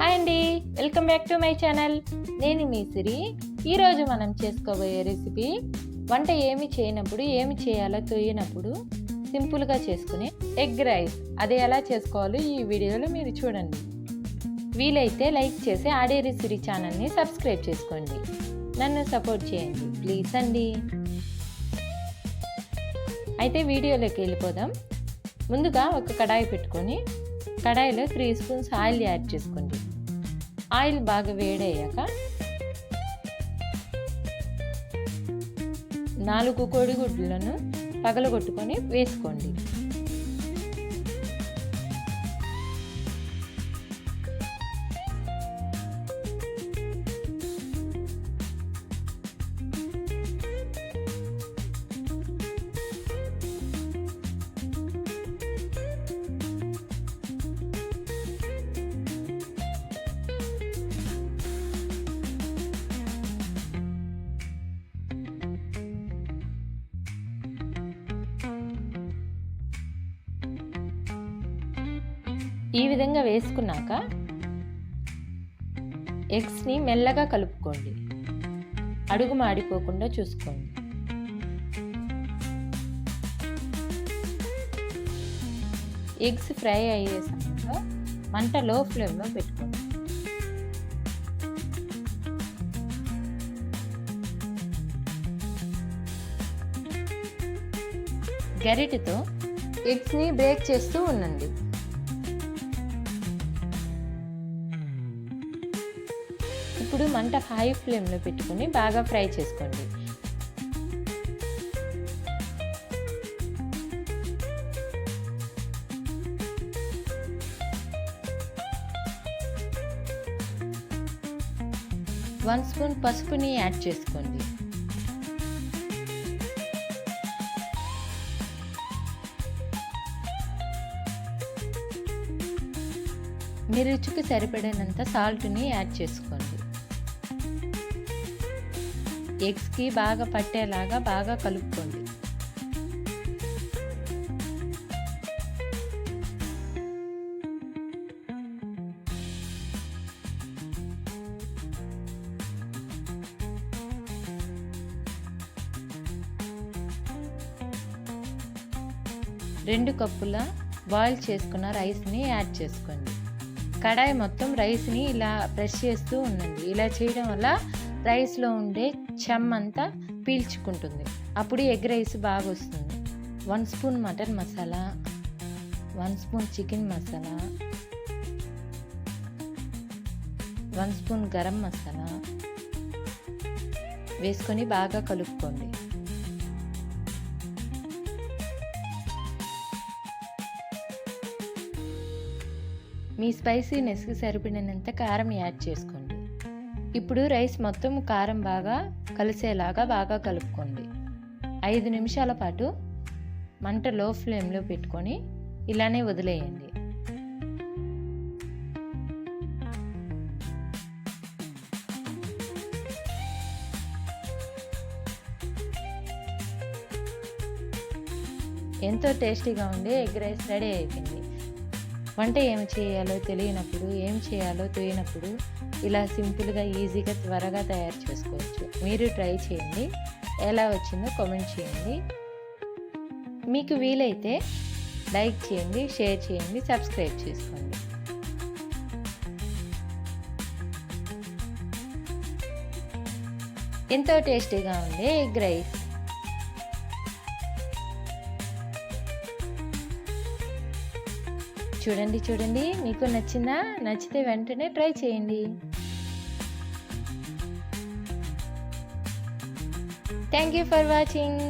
Hi అండి, welcome back to my channel. నేను మీ సిరి. ఈరోజు మనం చేసుకోబోయే రెసిపీ వంట ఏమి చేయనప్పుడు ఏమి చేయాలో తెలియనప్పుడు సింపుల్గా చేసుకునే ఎగ్ రైస్. అది ఎలా చేసుకోవాలో ఈ వీడియోలో మీరు చూడండి. వీలైతే లైక్ చేసి ఆడేరి సిరి ఛానల్ని సబ్స్క్రైబ్ చేసుకోండి. నన్ను సపోర్ట్ చేయండి ప్లీజ్ అండి. అయితే వీడియోలోకి వెళ్ళిపోదాం. ముందుగా ఒక కడాయి పెట్టుకొని కడాయిలో 3 స్పూన్స్ ఆయిల్ యాడ్ చేసుకోండి. ఆయిల్ బాగా వేడయ్యాక 4 కోడిగుడ్లను పగలగొట్టుకొని వేసుకోండి. ఈ విధంగా వేసుకున్నాక ఎగ్స్ని మెల్లగా కలుపుకోండి. అడుగు మాడిపోకుండా చూసుకోండి. ఎగ్స్ ఫ్రై అయ్యే సమయంలో మంట లో ఫ్లేమ్లో పెట్టుకోండి. గరిటెతో ఎగ్స్ని బ్రేక్ చేస్తూ ఉండండి. ఇప్పుడు మంట హై ఫ్లేమ్లో పెట్టుకొని బాగా ఫ్రై చేసుకోండి. వన్ స్పూన్ పసుపుని యాడ్ చేసుకోండి. మీ రుచికి సరిపడినంత సాల్ట్ని యాడ్ చేసుకోండి. ఎగ్స్కి బాగా పట్టేలాగా బాగా కలుపుకోండి. రెండు కప్పుల బాయిల్ చేసుకున్న రైస్ని యాడ్ చేసుకోండి. కడాయి మొత్తం రైస్ని ఇలా ప్రెస్ చేస్తూ ఉండండి. ఇలా చేయడం వల్ల రైస్లో ఉండే చెమ్మంతా పీల్చుకుంటుంది. అప్పుడు ఎగ్ రైస్ బాగా వస్తుంది. 1 spoon mutton masala, 1 spoon chicken masala, 1 spoon garam masala వేసుకొని బాగా కలుపుకోండి. మీ స్పైసీనెస్కి సరిపడినంత కారం యాడ్ చేసుకోండి. ఇప్పుడు రైస్ మొత్తం కారం బాగా కలిసేలాగా బాగా కలుపుకోండి. 5 నిమిషాల పాటు మంట లో ఫ్లేమ్లో పెట్టుకొని ఇలానే వదిలేయండి. ఎంతో టేస్టీగా ఉండే ఎగ్ రైస్ రెడీ అయిపోయింది. వంట ఏమి చేయాలో తెలియనప్పుడు ఇలా సింపుల్గా ఈజీగా త్వరగా తయారు చేసుకోవచ్చు. మీరు ట్రై చేయండి. ఎలా వచ్చిందో కామెంట్ చేయండి. మీకు వీలైతే లైక్ చేయండి, షేర్ చేయండి, సబ్స్క్రైబ్ చేసుకోండి. ఎంతో టేస్టీగా ఉండే ఎగ్ రైస్. చూడండి, మీకు నచ్చిందా? నచ్చితే వెంటనే ట్రై చేయండి. Thank you for watching.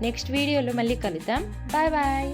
Next వీడియోలో మళ్ళీ కలుద్దాం. Bye bye.